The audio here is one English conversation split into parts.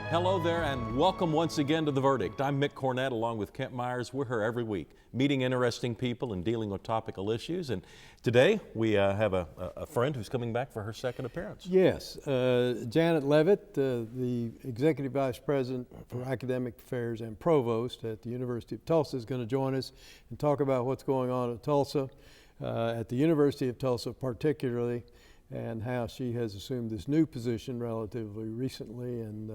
Hello there and welcome once again to The Verdict. I'm Mick Cornett along with Kent Myers. We're here every week meeting interesting people and dealing with topical issues. And today we have a friend who's coming back for her second appearance. Yes, Janet Levit, the Executive Vice President for Academic Affairs and Provost at the University of Tulsa, is going to join us and talk about what's going on at Tulsa, at the University of Tulsa particularly, and how she has assumed this new position relatively recently and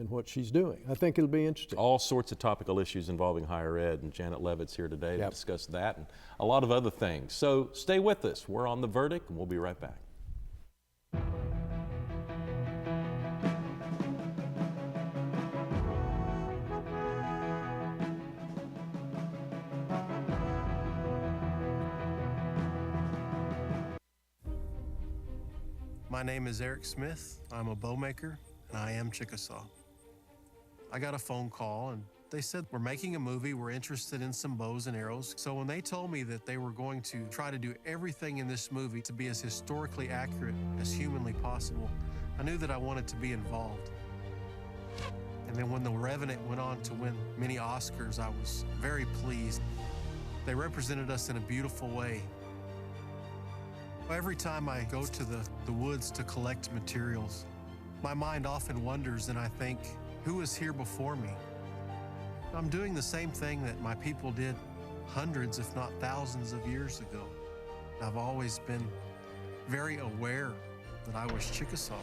what she's doing. I think it'll be interesting. All sorts of topical issues involving higher ed, and Janet Levit's here today to discuss that and a lot of other things. So stay with us. We're on The Verdict, and we'll be right back. My name is Eric Smith. I'm a bow maker, and I am Chickasaw. I got a phone call, and they said, we're making a movie. We're interested in some bows and arrows. So when they told me that they were going to try to do everything in this movie to be as historically accurate as humanly possible, I knew that I wanted to be involved. And then when The Revenant went on to win many Oscars, I was very pleased. They represented us in a beautiful way. Every time I go to the woods to collect materials, my mind often wanders and I think, who was here before me? I'm doing the same thing that my people did hundreds, if not thousands of years ago. I've always been very aware that I was Chickasaw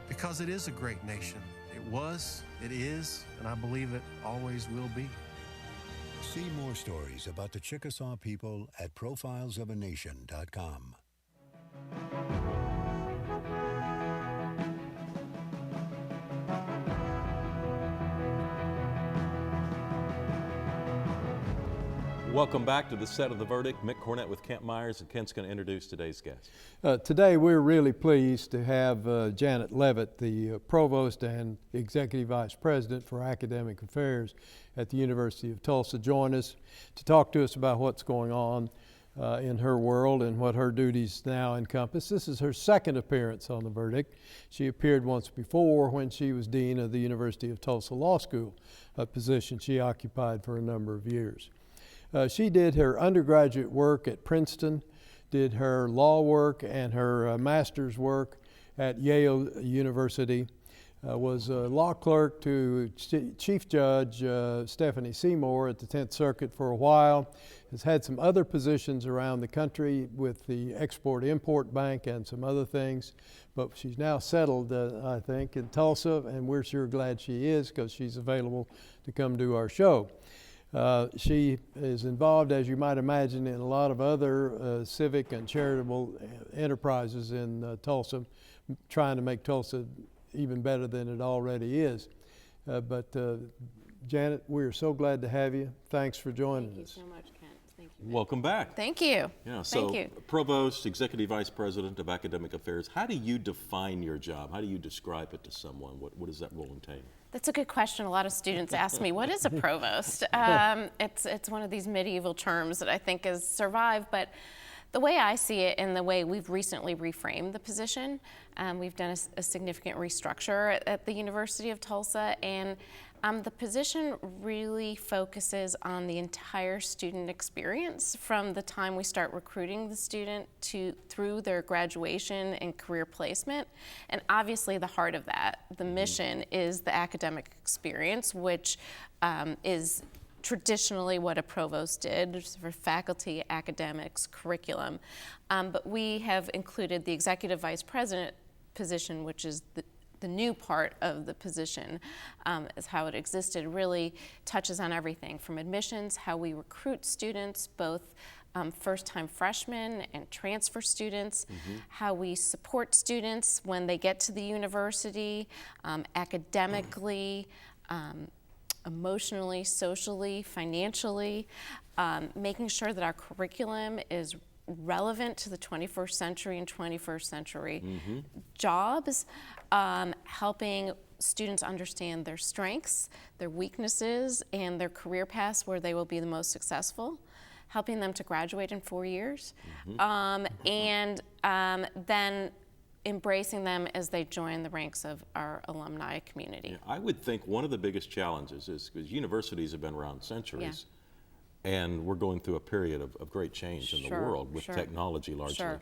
because it is a great nation. It was, it is, and I believe it always will be. See more stories about the Chickasaw people at profilesofanation.com. Welcome back to the set of The Verdict. Mick Cornett with Kent Myers, and Kent's going to introduce today's guest. Today we're really pleased to have Janet Levit, the Provost and Executive Vice President for Academic Affairs at the University of Tulsa, join us to talk to us about what's going on in her world and what her duties now encompass. This is her second appearance on The Verdict. She appeared once before when she was Dean of the University of Tulsa Law School, a position she occupied for a number of years. She did her undergraduate work at Princeton, did her law work and her master's work at Yale University, was a law clerk to Chief Judge Stephanie Seymour at the 10th Circuit for a while, has had some other positions around the country with the Export-Import Bank and some other things, but she's now settled, I think, in Tulsa, and we're sure glad she is because she's available to come do our show. She is involved, as you might imagine, in a lot of other civic and charitable enterprises in Tulsa, trying to make Tulsa even better than it already is. But Janet, we're so glad to have you. Thanks for joining us. Thank you so much, Kent. Thank you. Welcome back. Thank you. Yeah, so Thank you. Provost, Executive Vice President of Academic Affairs, how do you define your job? How do you describe it to someone? What does that role entail? That's a good question. A lot of students ask me, what is a provost? It's one of these medieval terms that I think has survived, but the way I see it and the way we've recently reframed the position, we've done a significant restructure at the University of Tulsa, and the position really focuses on the entire student experience from the time we start recruiting the student through their graduation and career placement. And obviously the heart of that, the mission, is the academic experience, which is traditionally what a provost did for faculty, academics, curriculum. But we have included the executive vice president position, which is the new part of the position, is how it existed, really touches on everything from admissions, how we recruit students, both first-time freshmen and transfer students, how we support students when they get to the university, academically, emotionally, socially, financially, making sure that our curriculum is relevant to the 21st century and 21st century jobs, helping students understand their strengths, their weaknesses, and their career paths where they will be the most successful, helping them to graduate in 4 years, and then embracing them as they join the ranks of our alumni community. Yeah, I would think one of the biggest challenges is because universities have been around centuries, and we're going through a period of great change in the world with technology largely.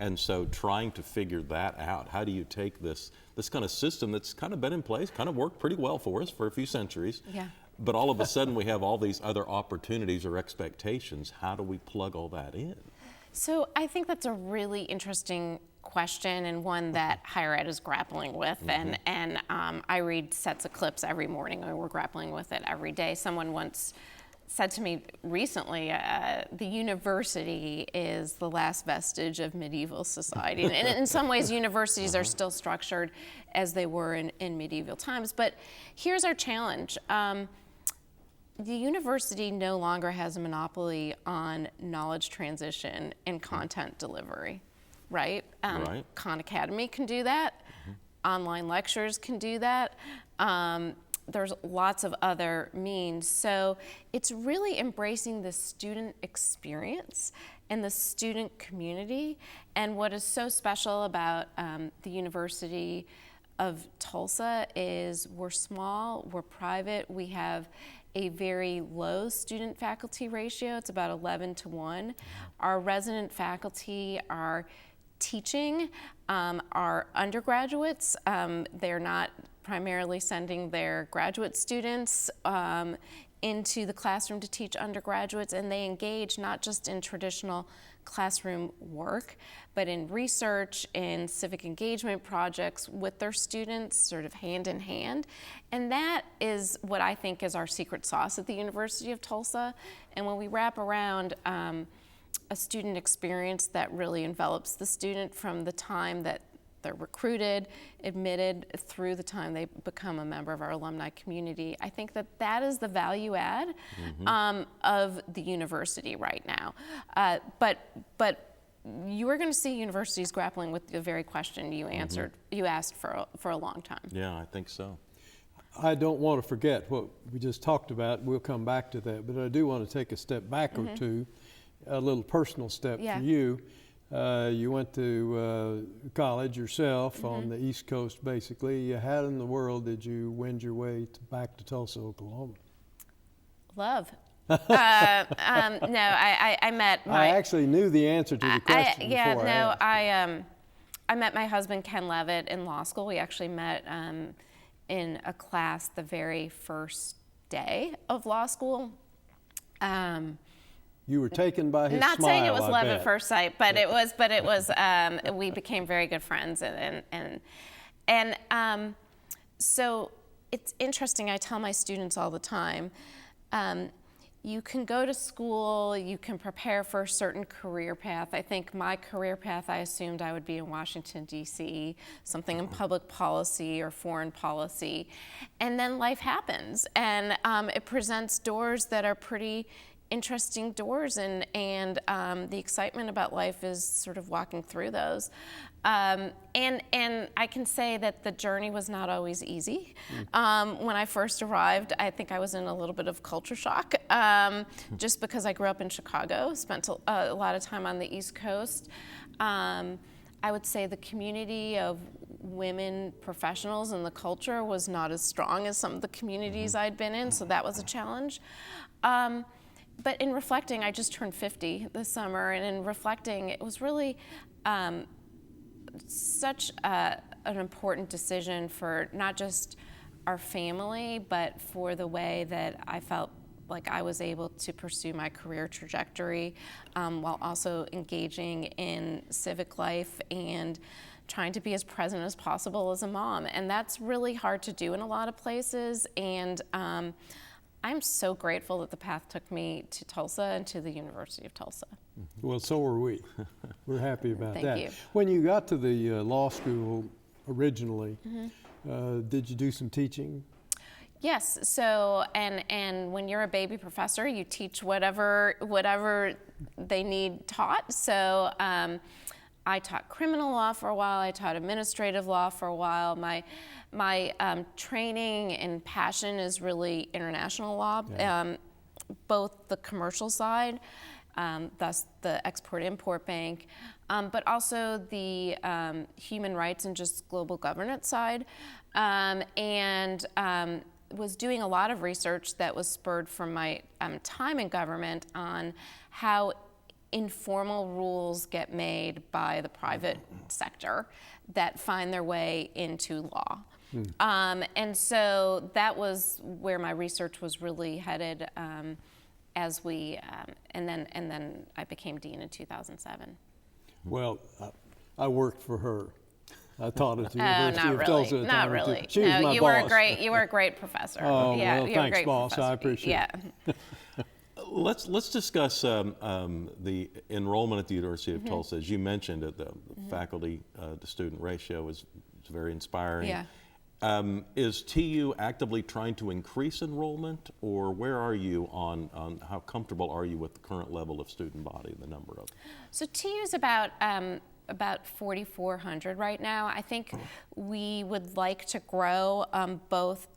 And so trying to figure that out, how do you take this kind of system that's kind of been in place, kind of worked pretty well for us for a few centuries, but all of a sudden we have all these other opportunities or expectations. How do we plug all that in? So I think that's a really interesting question, and one that higher ed is grappling with. And I read sets of clips every morning, and we're grappling with it every day. Someone once said to me recently, the university is the last vestige of medieval society. And in some ways, universities are still structured as they were in medieval times. But here's our challenge. The university no longer has a monopoly on knowledge transition and content delivery, right? Khan Academy can do that. Online lectures can do that. There's lots of other means. So it's really embracing the student experience and the student community. And what is so special about the University of Tulsa is we're small, we're private, we have a very low student-faculty ratio. It's about 11 to 1. Our resident faculty are teaching our undergraduates. They're not primarily sending their graduate students into the classroom to teach undergraduates, and they engage not just in traditional classroom work, but in research, in civic engagement projects with their students, sort of hand in hand. And that is what I think is our secret sauce at the University of Tulsa. And when we wrap around a student experience that really envelops the student from the time that they're recruited, admitted, through the time they become a member of our alumni community, I think that that is the value add of the university right now. But you are going to see universities grappling with the very question you asked for a long time. Yeah, I think so. I don't want to forget what we just talked about. We'll come back to that, but I do want to take a step back or two, a little personal step for you. You went to college yourself on the East Coast, basically. How in the world did you wend your way back to Tulsa, Oklahoma? Love. No, I met my... I actually knew the answer to the question before I asked. I met my husband, Ken Levit, in law school. We actually met in a class the very first day of law school. You were taken by his smile. Not saying it was love at first sight, but it was. We became very good friends, and so it's interesting. I tell my students all the time, you can go to school, you can prepare for a certain career path. I think my career path, I assumed I would be in Washington, D.C., something in public policy or foreign policy, and then life happens, and it presents doors that are pretty interesting doors, and the excitement about life is sort of walking through those. And I can say that the journey was not always easy. When I first arrived, I think I was in a little bit of culture shock, just because I grew up in Chicago, spent a lot of time on the East Coast. I would say the community of women professionals and the culture was not as strong as some of the communities I'd been in, so that was a challenge. But in reflecting, I just turned 50 this summer, and in reflecting, it was really such an important decision for not just our family, but for the way that I felt like I was able to pursue my career trajectory while also engaging in civic life and trying to be as present as possible as a mom. And that's really hard to do in a lot of places. And I'm so grateful that the path took me to Tulsa and to the University of Tulsa. Well, so are we. We're happy about that. Thank you. When you got to the law school originally, did you do some teaching? Yes. So, and when you're a baby professor, you teach whatever they need taught. So, I taught criminal law for a while. I taught administrative law for a while. My training and passion is really international law, both the commercial side thus the Export-Import Bank, but also the human rights and just global governance side, and was doing a lot of research that was spurred from my time in government on how informal rules get made by the private sector that find their way into law. And so that was where my research was really headed as we, and then I became dean in 2007. Well, I worked for her. I taught at the Oh, University not of Tulsa. really, not really. She was No, my you boss. You were a great professor. Oh, yeah, well, you were a thanks, great boss. I professor. appreciate it. Let's discuss the enrollment at the University of Tulsa. As you mentioned, the faculty to student ratio is very inspiring. Yeah. Is TU actively trying to increase enrollment, or where are you on how comfortable are you with the current level of student body, the number of? So TU is about 4,400 right now. I think we would like to grow both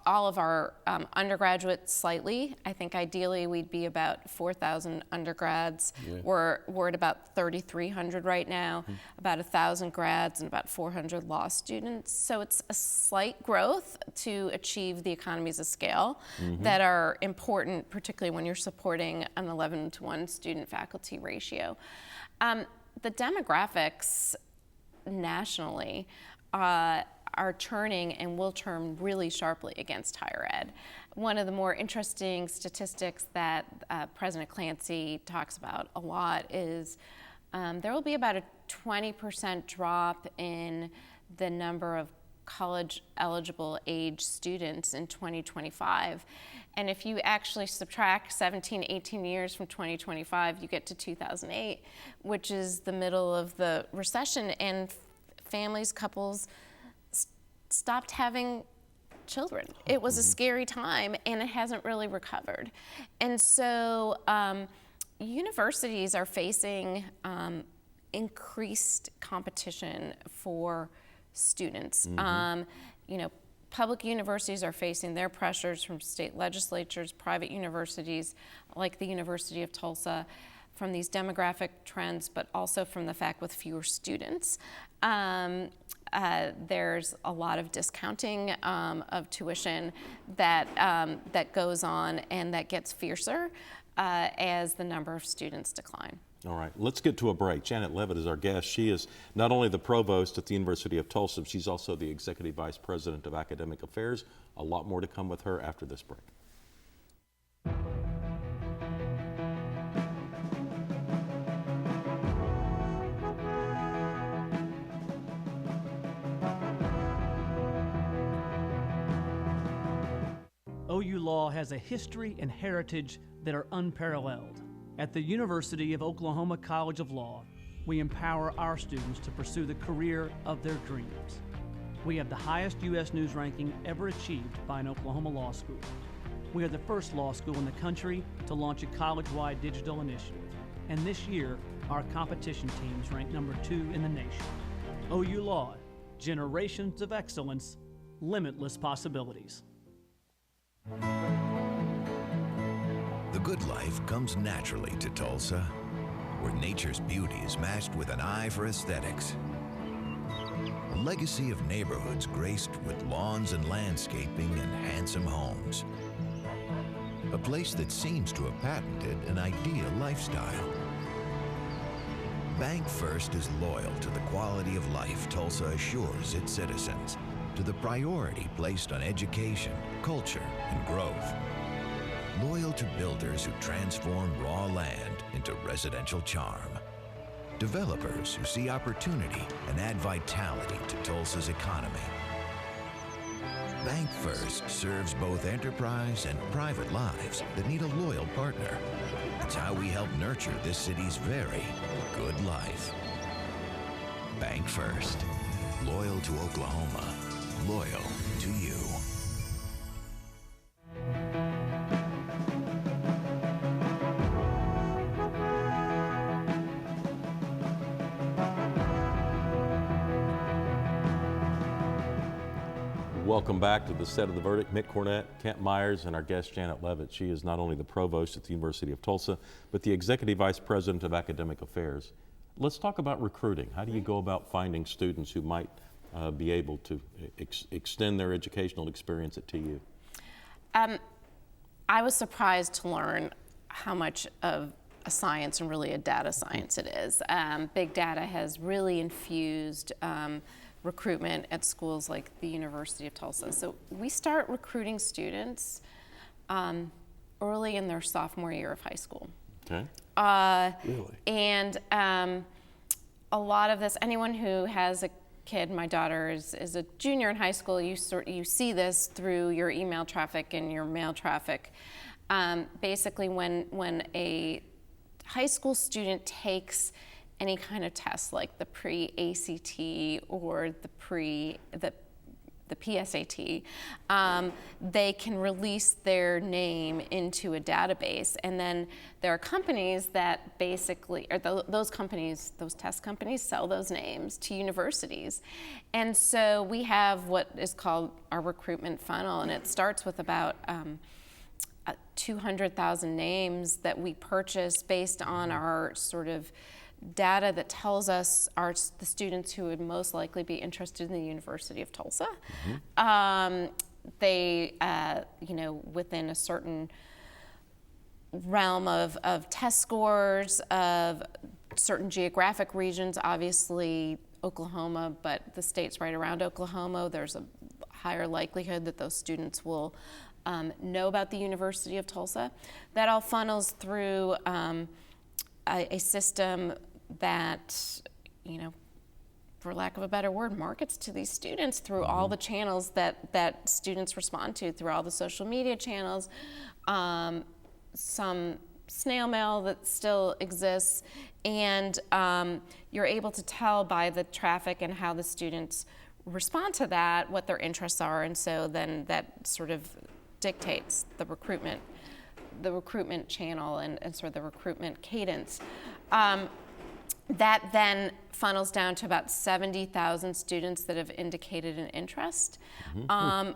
all of our undergraduates slightly. I think ideally we'd be about 4,000 undergrads. Yeah. We're at about 3,300 right now, about 1,000 grads and about 400 law students. So it's a slight growth to achieve the economies of scale that are important, particularly when you're supporting an 11-to-1 student-faculty ratio. The demographics nationally are turning and will turn really sharply against higher ed. One of the more interesting statistics that President Clancy talks about a lot is there will be about a 20% drop in the number of college eligible age students in 2025. And if you actually subtract 17, 18 years from 2025, you get to 2008, which is the middle of the recession, and families, couples stopped having children. It was a scary time, and it hasn't really recovered. And so universities are facing increased competition for students. Public universities are facing their pressures from state legislatures, private universities like the University of Tulsa, from these demographic trends, but also from the fact with fewer students. There's a lot of discounting of tuition that goes on, and that gets fiercer as the number of students decline. All right, let's get to a break. Janet Levit is our guest. She is not only the provost at the University of Tulsa, she's also the executive vice president of academic affairs. A lot more to come with her after this break. OU Law has a history and heritage that are unparalleled. At the University of Oklahoma College of Law, we empower our students to pursue the career of their dreams. We have the highest U.S. News ranking ever achieved by an Oklahoma law school. We are the first law school in the country to launch a college-wide digital initiative. And this year, our competition teams rank number 2 in the nation. OU Law, generations of excellence, limitless possibilities. The good life comes naturally to Tulsa, where nature's beauty is matched with an eye for aesthetics. A legacy of neighborhoods graced with lawns and landscaping and handsome homes. A place that seems to have patented an ideal lifestyle. Bank First is loyal to the quality of life Tulsa assures its citizens, to the priority placed on education, culture, and growth. Loyal to builders who transform raw land into residential charm. Developers who see opportunity and add vitality to Tulsa's economy. Bank First serves both enterprise and private lives that need a loyal partner. It's how we help nurture this city's very good life. Bank First. Loyal to Oklahoma. Loyal to you. Welcome back to the set of The Verdict. Mick Cornett, Kent Myers, and our guest Janet Levit. She is not only the provost at the University of Tulsa, but the executive vice president of academic affairs. Let's talk about recruiting. How do you go about finding students who might be able to extend their educational experience at TU? I was surprised to learn how much of a science and really a data science it is. Big data has really infused recruitment at schools like the University of Tulsa. So we start recruiting students early in their sophomore year of high school. Okay. Really? And a lot of this, anyone who has a kid, my daughter is a junior in high school, you see this through your email traffic and your mail traffic. Basically, when a high school student takes any kind of test like the pre-ACT or the PSAT, they can release their name into a database, and then there are companies that basically, or those test companies sell those names to universities. And so we have what is called our recruitment funnel, and it starts with about 200,000 names that we purchase based on our sort of data that tells us the students who would most likely be interested in the University of Tulsa. They, within a certain realm of test scores, of certain geographic regions, obviously Oklahoma, but the states right around Oklahoma, there's a higher likelihood that those students will know about the University of Tulsa. That all funnels through a system that, for lack of a better word, markets to these students through all the channels that students respond to, through all the social media channels, some snail mail that still exists, and you're able to tell by the traffic and how the students respond to that what their interests are, and so then that sort of dictates the recruitment channel and sort of the recruitment cadence. That then funnels down to about 70,000 students that have indicated an interest,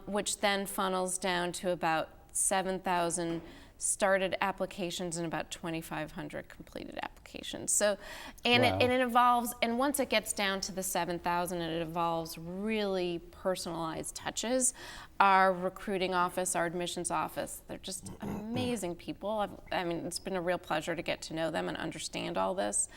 which then funnels down to about 7,000 started applications and about 2,500 completed applications. So, and Wow. it evolves, and once it gets down to the 7,000, it involves really personalized touches. Our recruiting office, our admissions office, they're just amazing people. It's been a real pleasure to get to know them and understand all this.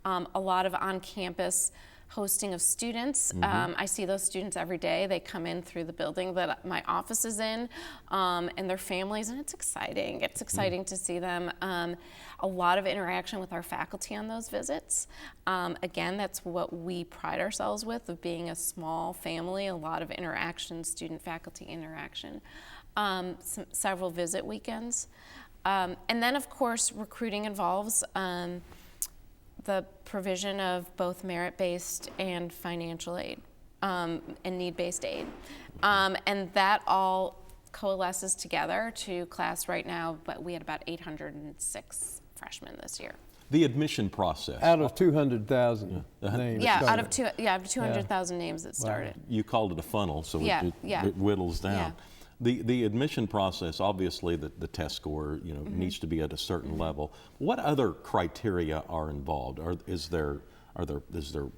A lot of on-campus hosting of students. I see those students every day. They come in through the building that my office is in, and their families, and it's exciting. It's exciting to see them. A lot of interaction with our faculty on those visits. Again, that's what we pride ourselves with, of being a small family, a lot of interaction, student-faculty interaction. Several visit weekends. And then, of course, recruiting involves the provision of both merit-based and financial aid, and need-based aid. And that all coalesces together to class right now, but we had about 806 freshmen this year. The admission process. Out of 200,000 names. Yeah, started. out of 200,000 names that started. You called it a funnel, so Yeah, it whittles down. Yeah. The admission process, obviously the test score needs to be at a certain level. What other criteria are involved? Is there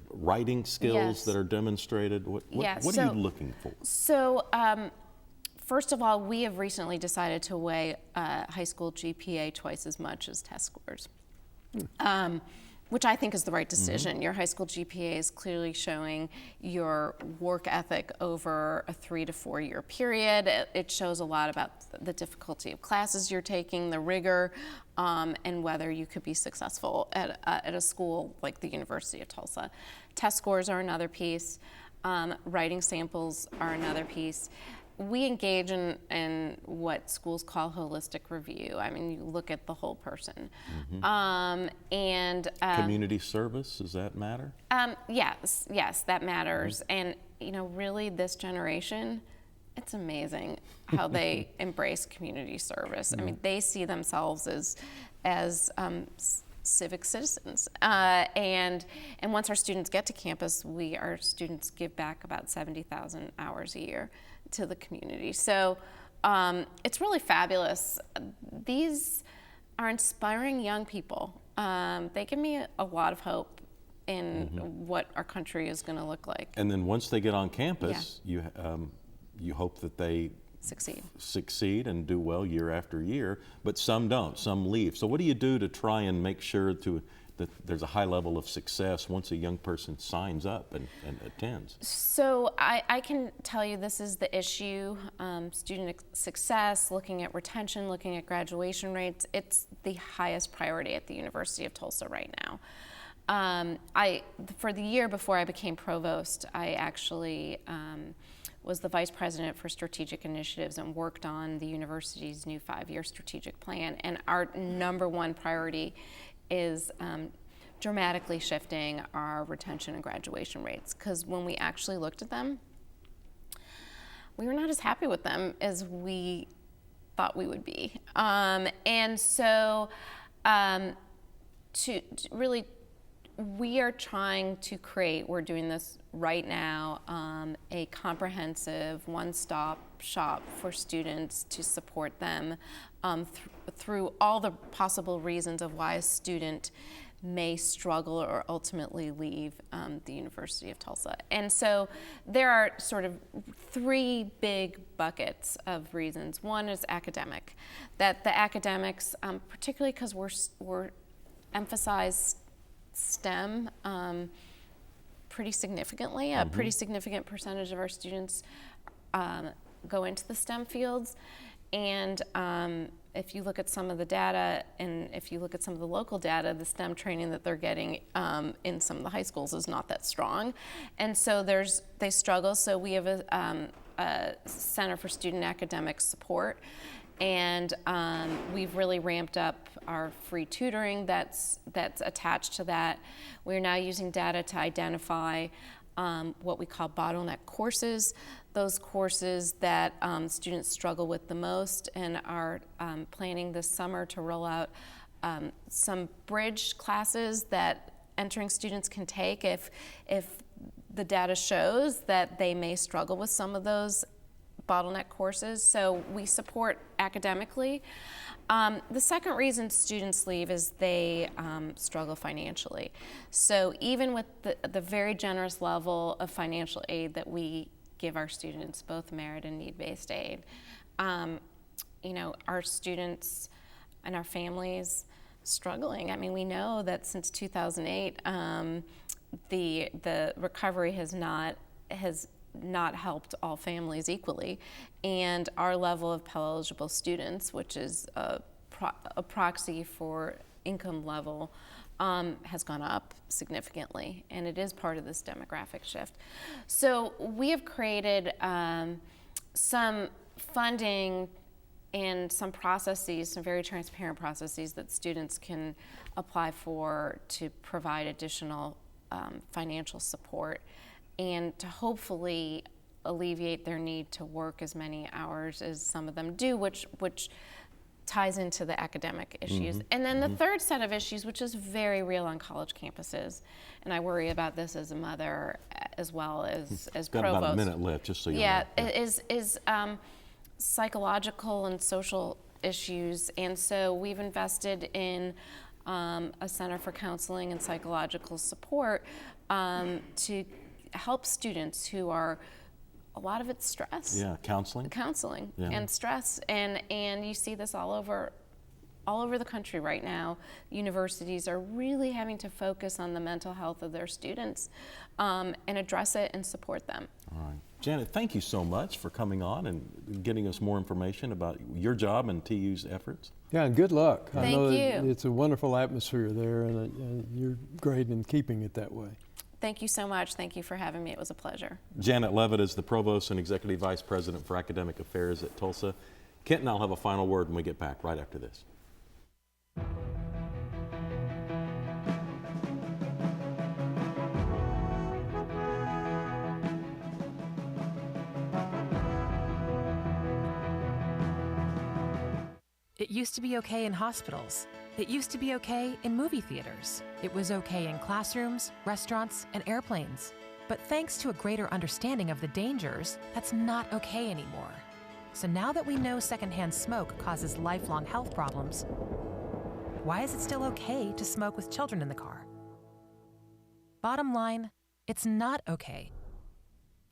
writing skills Yes. that are demonstrated? What are you looking for? So first of all, we have recently decided to weigh high school GPA twice as much as test scores. Which I think is the right decision. Your high school GPA is clearly showing your work ethic over a 3 to 4 year period. It shows a lot about the difficulty of classes you're taking, the rigor, and whether you could be successful at a school like the University of Tulsa. Test scores are another piece. Writing samples are another piece. We engage in what schools call holistic review. You look at the whole person. Community service, does that matter? Yes, that matters. And really this generation, it's amazing how they embrace community service. They see themselves as civic citizens. And once our students get to campus, our students give back about 70,000 hours a year. to the community. So it's really fabulous. These are inspiring young people. They give me a lot of hope in what our country is going to look like. And then once they get on campus, you hope that they succeed and do well year after year, but some don't, some leave. So what do you do to try and make sure that there's a high level of success once a young person signs up and attends? So I can tell you this is the issue, student success, looking at retention, looking at graduation rates. It's the highest priority at the University of Tulsa right now. For the year before I became provost, I actually was the vice president for strategic initiatives and worked on the university's new 5-year strategic plan. And our number one priority is dramatically shifting our retention and graduation rates, because when we actually looked at them, we were not as happy with them as we thought we would be. And so to really, we are trying to create, we're doing this right now, a comprehensive one-stop shop for students to support them through all the possible reasons of why a student may struggle or ultimately leave the University of Tulsa. And so there are sort of 3 big buckets of reasons. One is academic, that the academics, particularly because we're emphasized STEM pretty significantly. A pretty significant percentage of our students go into the STEM fields. And if you look at some of the data, and if you look at some of the local data, the STEM training that they're getting in some of the high schools is not that strong. And so they struggle. So we have a Center for Student Academic Support. And we've really ramped up our free tutoring that's attached to that. We're now using data to identify what we call bottleneck courses, those courses that students struggle with the most, and are planning this summer to roll out some bridge classes that entering students can take if the data shows that they may struggle with some of those bottleneck courses. So we support academically. The second reason students leave is they struggle financially. So even with the very generous level of financial aid that we give our students, both merit and need-based aid, our students and our families struggling. I mean, we know that since 2008, the recovery has not helped all families equally, and our level of Pell eligible students, which is a proxy for income level, has gone up significantly, and it is part of this demographic shift. So we have created some funding and some processes, some very transparent processes that students can apply for to provide additional financial support, and to hopefully alleviate their need to work as many hours as some of them do, which ties into the academic issues. And then the third set of issues, which is very real on college campuses, and I worry about this as a mother as well as provost. Got about a minute left, just so you know. Is psychological and social issues, and so we've invested in a Center for Counseling and Psychological Support to help students who are, a lot of it's stress. Yeah, counseling and stress, and you see this all over the country right now. Universities are really having to focus on the mental health of their students and address it and support them. All right. Janet, thank you so much for coming on and getting us more information about your job and TU's efforts. Yeah, and good luck. Thank I know you. It's a wonderful atmosphere there, and you're great in keeping it that way. Thank you so much. Thank you for having me. It was a pleasure. Janet Levit is the Provost and Executive Vice President for Academic Affairs at Tulsa. Kent and I'll have a final word when we get back right after this. It used to be okay in hospitals. It used to be okay in movie theaters. It was okay in classrooms, restaurants, and airplanes. But thanks to a greater understanding of the dangers, that's not okay anymore. So now that we know secondhand smoke causes lifelong health problems, why is it still okay to smoke with children in the car? Bottom line, it's not okay.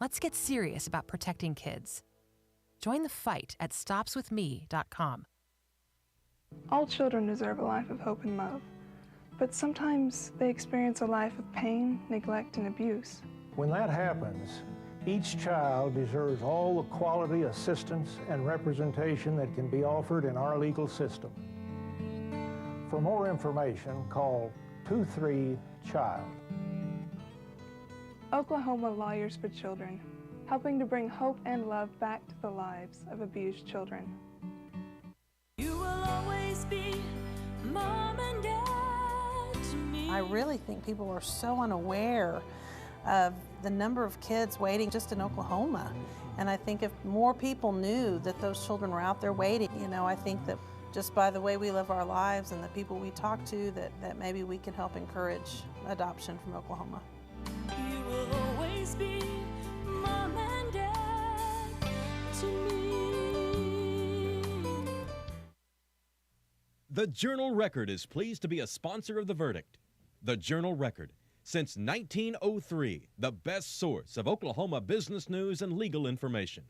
Let's get serious about protecting kids. Join the fight at stopswithme.com. All children deserve a life of hope and love, but sometimes they experience a life of pain, neglect, and abuse. When that happens, each child deserves all the quality assistance and representation that can be offered in our legal system. For more information, call 23-CHILD. Oklahoma Lawyers for Children, helping to bring hope and love back to the lives of abused children. You will always be mom and dad to me. I really think people are so unaware of the number of kids waiting just in Oklahoma. And I think if more people knew that those children were out there waiting, I think that just by the way we live our lives and the people we talk to, that maybe we can help encourage adoption from Oklahoma. You will always be mom and dad to me. The Journal Record is pleased to be a sponsor of The Verdict. The Journal Record, since 1903, the best source of Oklahoma business news and legal information.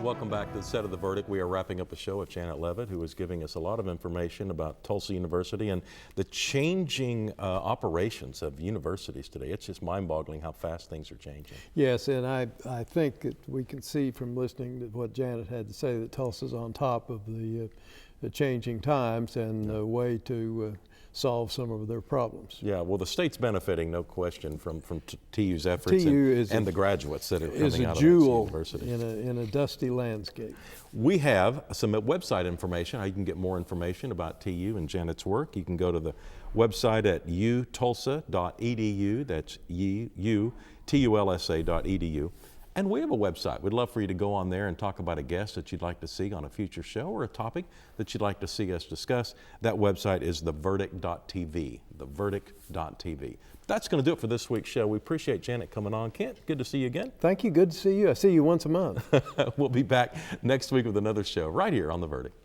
Welcome back to the set of The Verdict. We are wrapping up a show with Janet Levit, who is giving us a lot of information about Tulsa University and the changing operations of universities today. It's just mind-boggling how fast things are changing. Yes, and I think that we can see from listening to what Janet had to say that Tulsa's on top of the changing times and a way to solve some of their problems. Yeah, well, the state's benefiting, no question, from TU's efforts and the graduates that are coming out of that university. Is a jewel in a dusty landscape. We have some website information, how you can get more information about TU and Janet's work. You can go to the website at utulsa.edu, that's utulsa.edu. And we have a website. We'd love for you to go on there and talk about a guest that you'd like to see on a future show or a topic that you'd like to see us discuss. That website is theverdict.tv, theverdict.tv. That's going to do it for this week's show. We appreciate Janet coming on. Kent, good to see you again. Thank you. Good to see you. I see you once a month. We'll be back next week with another show right here on The Verdict.